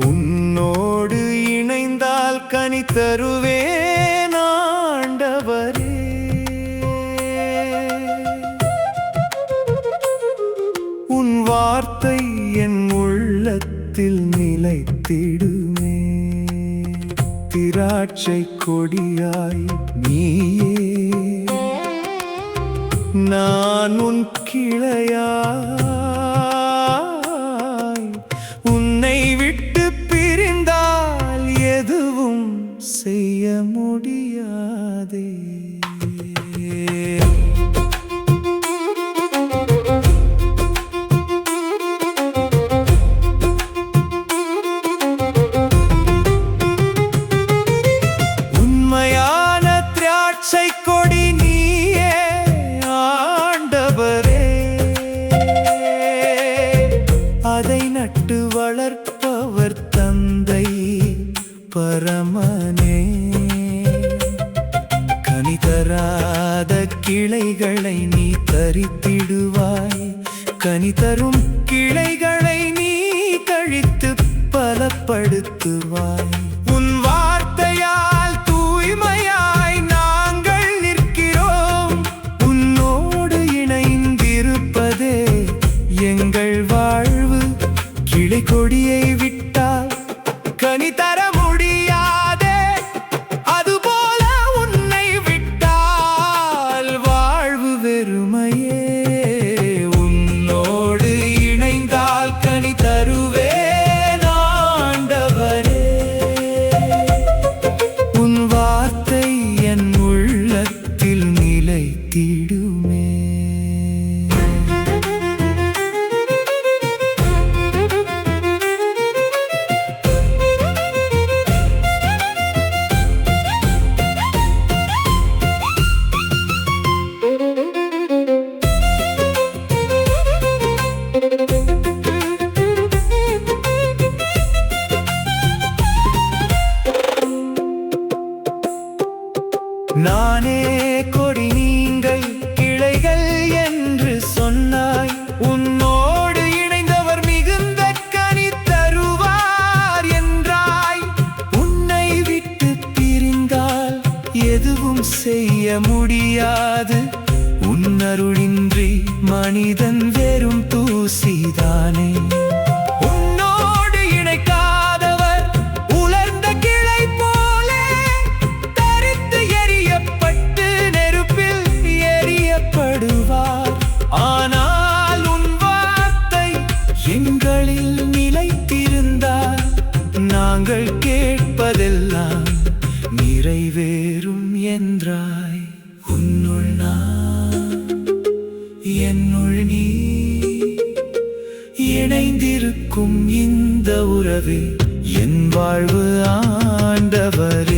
உன்னோடு இணைந்தால் கனி தருவேன் ஆண்டவரே. உன் வார்த்தை என் உள்ளத்தில் நிலைத்திடுமே. திராட்சை கொடியாய் நீயே, நான் உன் கிளையாய். உன்னை விட்டு பிரிந்தால் எதுவும் செய்ய முடியாதே. உண்மையான திராட்சை கொடி நீயே ஆண்டவரே. அதை நட்டு வளர்ப்பவர் தந்தை பரமனே. கனி தராத கிளைகளை நீ தரித்திடுவாய். கனி தரும் கிளைகளை நீ கழித்து பலப்படுத்துவாய். உன் வார்த்தையால் தூய்மையாய் நாங்கள் நிற்கிறோம். உன்னோடு இணைந்திருப்பதே எங்கள் வாழ்வு. கிளை கொடியை விட்டால் கனி தர முடியாதே. அதுபோல உன்னை விட்டால் வாழ்வு வெறுமையே. உன்னோடு இணைந்தால் கனி தருவேன் ஆண்டவரே. உன் வார்த்தை என் உள்ளத்தில் நிலைத்திடுமே. நானே கொடி நீங்கள் கிளைகள் என்று சொன்னாய். உன்னோடு இணைந்தவர் மிகுந்த கனி தருவார் என்றாய். உன்னை விட்டு பிரிந்தால் எதுவும் செய்ய முடியாது. உன்னருளின்றி மனிதன் வெறும் தூசிதானே. உன்னோடு இணைக்காதவர் உலர்ந்த கிளை போலே தரித்து எரியப்பட்டு நெருப்பில் எரியப்படுவார். ஆனால் உன் வார்த்தை எங்களில் நிலைத்திருந்தால் நாங்கள் கேட்பதெல்லாம் நிறைவேறும் என்றாய். உன்னுள் நான், என்னுள் நீ இணைந்திருக்கும் இந்த உறவே என் வாழ்வு ஆண்டவரே.